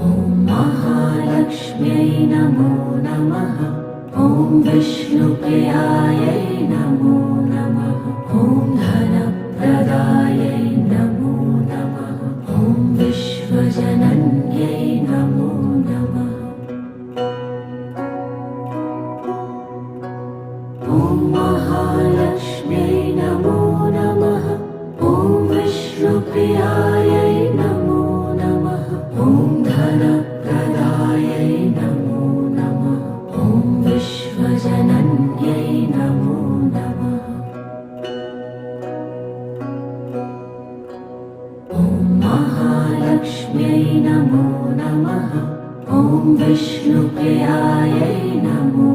ॐ महालक्ष्म्यै नमो नमः। ॐ विष्णुप्रियायै नमो नमः। ॐ धनप्रदायै नमो नमः। ॐ विश्वजनन्यै नमो नमः। ॐ महालक्ष्म्यै नमो नमः। ॐ विष्णुप्रियायै नमो नमः। ॐ धनप्रदायै नमो नमः। ॐ विश्वजनन्यै नमो नमः। ॐ महालक्ष्म्यै नमो नमः। ॐ विष्णुप्रियायै नमो